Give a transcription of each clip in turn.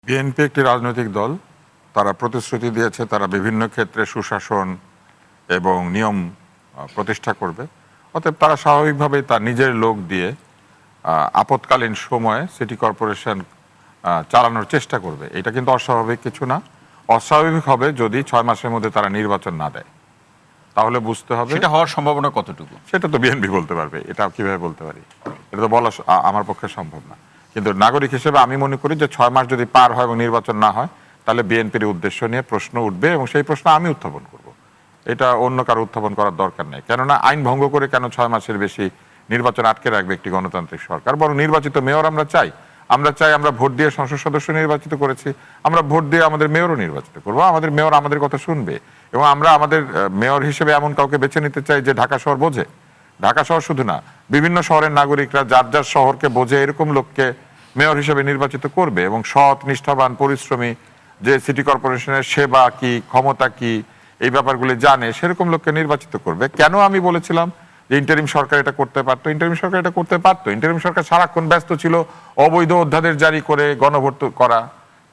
BNP একটি রাজনৈতিক দল। তারা প্রতিশ্রুতি দিয়েছে তারা বিভিন্ন ক্ষেত্রে সুশাসন এবং নিয়ম প্রতিষ্ঠা করবে। অতএব তারা স্বাভাবিকভাবেই তার নিজের লোক দিয়ে আপৎকালীন সময়ে সিটি কর্পোরেশন চালানোর চেষ্টা করবে। এটা কিন্তু অস্বাভাবিক কিছু না। অস্বাভাবিক হবে যদি 6 মাসের মধ্যে তারা নির্বাচন না দেয়, তাহলে বুঝতে হবে সেটা হওয়ার সম্ভাবনা কতটুকু। সেটা তো বিএনপি বলতে পারবে, এটা কিভাবে বলতে পারি, এটা তো বলা আমার পক্ষে সম্ভব না। কিন্তু নাগরিক হিসেবে আমি মনে করি যে 6 মাস যদি পার হয় এবং নির্বাচন না হয়, তাহলে বিএনপির উদ্দেশ্য নিয়ে প্রশ্ন উঠবে এবং সেই প্রশ্ন আমি উত্থাপন করব। এটা অন্য কারো উত্থাপন করার দরকার নেই। কেননা আইন ভঙ্গ করে কেন 6 মাসের বেশি নির্বাচন আটকে রাখবে একটি গণতান্ত্রিক সরকার? বরং নির্বাচিত মেয়র আমরা চাই। আমরা ভোট দিয়ে সংসদ সদস্য নির্বাচিত করেছি, আমরা ভোট দিয়ে আমাদের মেয়রও নির্বাচিত করব। আমাদের মেয়র আমাদের কথা শুনবে এবং আমরা আমাদের মেয়র হিসেবে এমন কাউকে বেছে নিতে চাই যে ঢাকা শহর বোঝে। ঢাকা শহর শুধু না, বিভিন্ন শহরের নাগরিকরা যার যার শহরকে বোঝে এরকম লোককে মেয়র হিসেবে নির্বাচিত করবে এবং সৎ, নিষ্ঠাবান, পরিশ্রমী, যে সিটি কর্পোরেশনের সেবা কি, ক্ষমতা কি, এই ব্যাপারগুলি জানে, সেরকম লোককে নির্বাচিত করবে। কেন আমি বলেছিলাম যে ইন্টারিম সরকার এটা করতে পারতো? ইন্টারিম সরকার এটা করতে পারতো। ইন্টারিম সরকার সারাক্ষণ ব্যস্ত ছিল অবৈধ অধ্যাদেশ জারি করে গণভোট করা,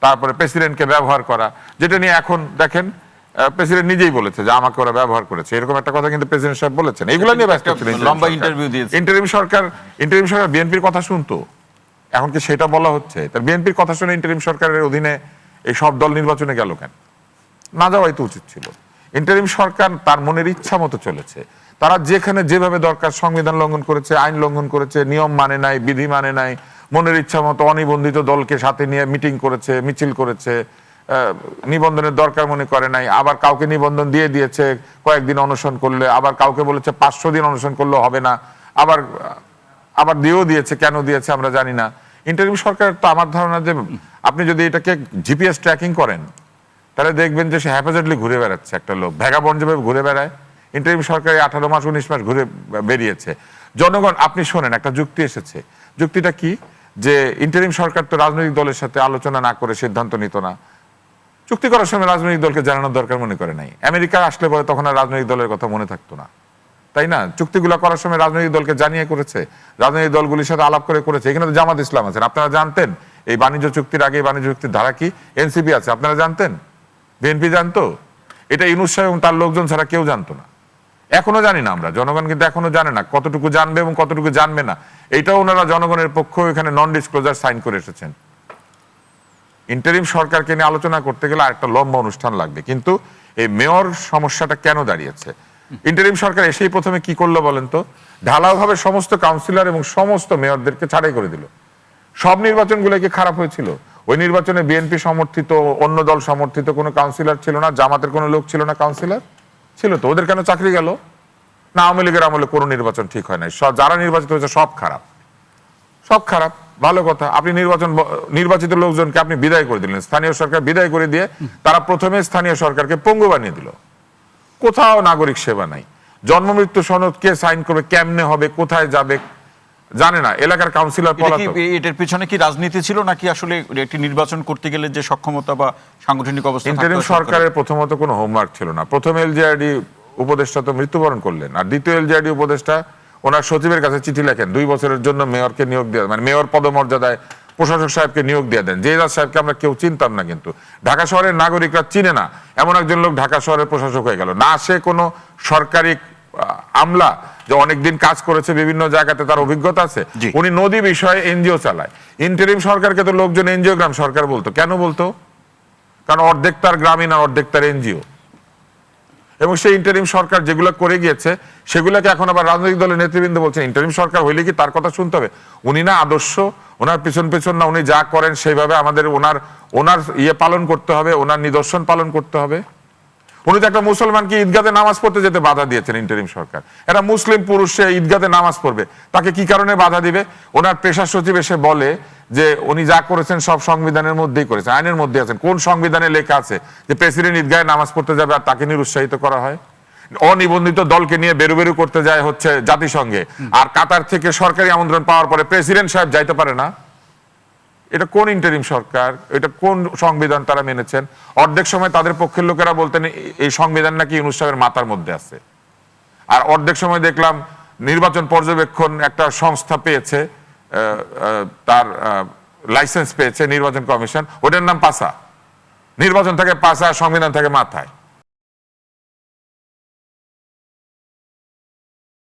তারপরে প্রেসিডেন্টকে ব্যবহার করা, যেটা নিয়ে এখন দেখেন প্রেসিডেন্ট নিজেই বলেছে যে আমাকে ওরা ব্যবহার করেছে, এরকম একটা কথা কিন্তু প্রেসিডেন্ট সাহেব বলেছেন। এইগুলো নিয়ে ব্যস্ত ছিল লম্বা ইন্টারভিউ দিয়েছে। ইন্টারিম সরকার বিএনপির কথা শুনতো, এখন কি সেটা বলা হচ্ছে? তার বিএনপির কথা শুনে ইন্টারিম সরকারের অধীনে এই সব দল নির্বাচনে গেল কেন? না যাওয়াই তো উচিত ছিল। ইন্টারিম সরকার তার মনের ইচ্ছা মতো চলেছে। তারা যেখানে যেভাবে দরকার সংবিধান লঙ্ঘন করেছে, আইন লঙ্ঘন করেছে, নিয়ম মানে নাই, বিধি মানে নাই, মনের ইচ্ছা মতো অনিবন্ধিত দলকে সাথে নিয়ে মিটিং করেছে, মিছিল করেছে, নিবন্ধনের দরকার মনে করে নাই, আবার কাউকে নিবন্ধন দিয়ে দিয়েছে কয়েকদিন অনশন করলে, আবার কাউকে বলেছে 500 দিন অনশন করলে হবে না, আবার আবার দিয়েও দিয়েছে। কেন দিয়েছে আমরা জানি না। ইন্টারিম সরকার তো আমার ধারণা যে আপনি যদি এটাকে জিপিএস ট্র্যাকিং করেন তাহলে দেখবেন যে সে হ্যাপাজেটলি ঘুরে বেড়াচ্ছে একটা লোক, ভ্যাগাবন্ড যেভাবে ঘুরে বেড়ায়। ইন্টারিম সরকার 18 মাস 19 মাস ঘুরে বেরিয়েছে। জনগণ, আপনি শোনেন, একটা যুক্তি এসেছে। যুক্তিটা কি? যে ইন্টারিম সরকার তো রাজনৈতিক দলের সাথে আলোচনা না করে সিদ্ধান্ত নিত না। চুক্তি করার সময় রাজনৈতিক দলকে জানানোর দরকার মনে করে নাই। আমেরিকা আসলে পরে তখন আর রাজনৈতিক দলের কথা মনে থাকতো না, তাই না? চুক্তিগুলো করার সময় রাজনৈতিক দলকে জানিয়ে করেছে, রাজনৈতিক দলগুলির সাথে আলাপ করে করেছে। এখানে তো জামাত ইসলাম আছেন, আপনারা জানতেন এই বাণিজ্য চুক্তির আগে বাণিজ্য চুক্তির ধারা কি? এনসিপি আছে, আপনারা জানতেন? বিএনপি জানতো? এটা ইউনূস সাহেব এবং তার লোকজন ছাড়া কেউ জানতো না। এখনো জানি না আমরা, জনগণ কিন্তু এখনো জানে না কতটুকু জানবে এবং কতটুকু জানবে না। এইটাও ওনারা জনগণের পক্ষে এখানে নন ডিসক্লোজার সাইন করে এসেছেন। ইন্টারিম সরকারকে নিয়ে আলোচনা করতে গেলে আরেকটা লম্বা অনুষ্ঠান লাগবে। কিন্তু এই মেয়র সমস্যাটা কেন দাঁড়িয়েছে? ইন্টারিম সরকার এসেই প্রথমে কি করলো বলেন তো? ঢালাওভাবে সমস্ত কাউন্সিলর এবং সমস্ত মেয়রদেরকে ছাঁটাই করে দিল। সব নির্বাচনগুলো কি খারাপ হয়েছিল? ওই নির্বাচনে বিএনপি সমর্থিত, অন্য দল সমর্থিত কোনো কাউন্সিলর ছিল না, জামাতের কোনো লোক ছিল না, কাউন্সিলর ছিল তো, ওদের কেন চাকরি গেল? না, আওয়ামী লীগের আমলে কোনো নির্বাচন ঠিক হয় নাই, যারা নির্বাচিত হয়েছে সব খারাপ, সব খারাপ। ভালো কথা, আপনি নির্বাচিত লোকজনকে আপনি বিদায় করে দিলেন, স্থানীয় সরকার বিদায় করে দিয়ে তারা প্রথমে স্থানীয় সরকারকে পঙ্গু বানিয়ে দিল। কোথাও নাগরিক সেবা নাই। জন্ম মৃত্যু সনদ কে সাইন করবে, কেমনে হবে, কোথায় যাবে জানে না। এলাকার কাউন্সিলর পলাতক। এটার পিছনে কি রাজনীতি ছিল নাকি আসলে একটি নির্বাচন করতে গেলে যে সক্ষমতা বা সাংগঠনিক অবস্থা? ইন্টারিম সরকারের প্রথমত কোনো হোমওয়ার্ক ছিল না। প্রথম এলজেআরডি উপদেষ্টা তো মৃত্যুবরণ করলেন, আর দ্বিতীয় এলজেআরডি উপদেষ্টা ওনার সচিবের কাছে চিঠি লেখেন 2 বছরের জন্য মেয়রকে নিয়োগ দেওয়া, মানে মেয়র পদমর্যাদায় প্রশাসক সাহেবকে নিয়োগ দিয়ে দেন। যে সাহেবকে আমরা কেউ চিনতাম না, কিন্তু ঢাকা শহরের নাগরিকরা চিনে না এমন একজন লোক ঢাকা শহরের প্রশাসক হয়ে গেল। না সে কোনো সরকারি আমলা যে অনেকদিন কাজ করেছে বিভিন্ন জায়গাতে, তার অভিজ্ঞতা আছে। উনি নদী বিষয়ে এনজিও চালায়। ইন্টারিম সরকারকে তো লোকজন এনজিও গ্রাম সরকার বলতো। কেন বলতো? কারণ অর্ধেক তার গ্রামীণ আর অর্ধেক তার এনজিও। এবং সেই ইন্টারিম সরকার যেগুলো করে গিয়েছে সেগুলোকে এখন আবার রাজনৈতিক দলের নেতৃবৃন্দ বলছে ইন্টারিম সরকার হইলে কি তার কথা শুনতে হবে? উনি না আদর্শ, ওনার পিছন পেছন না, উনি যা করেন সেইভাবে আমাদের ওনার ইয়ে পালন করতে হবে, ওনার নিদর্শন পালন করতে হবে। উনি তো একটা মুসলমানকে ঈদগাহে নামাজ পড়তে যেতে বাধা দিয়েছেন ইন্টারিম সরকার। একটা মুসলিম পুরুষ সে ঈদগাহে নামাজ পড়বে, তাকে কি কারণে বাধা দিবে? ওনার পেশা সচিব এসে বলে যে উনি যা করেছেন সব সংবিধানের মধ্যেই করেছেন, আইনের মধ্যে আছেন। কোন সংবিধানে লেখা আছে যে প্রেসিডেন্ট ঈদগাহে নামাজ পড়তে যাবে আর তাকে নিরুৎসাহিত করা হয়? অনিবন্ধিত দলকে নিয়ে বেরু করতে যায় হচ্ছে জাতিসংঘে, আর কাতার থেকে সরকারি আমন্ত্রণ পাওয়ার পরে প্রেসিডেন্ট সাহেব যাইতে পারে না। এটা কোন ইন্টারিম সরকার? এটা কোন সংবিধান তারা মেনেছেন? অর্ধেক সময় তাদের পক্ষের লোকেরা বলতেন এই সংবিধান নাকি ইউনূস সাহেবের মাথার মধ্যে আছে, আর অর্ধেক সময় দেখলাম নির্বাচন পর্যবেক্ষণ একটা সংস্থা পেয়েছে, তার লাইসেন্স পেয়েছে নির্বাচন কমিশন, ওটার নাম পাসা। নির্বাচন থেকে পাসা, সংবিধান থেকে মাথায়।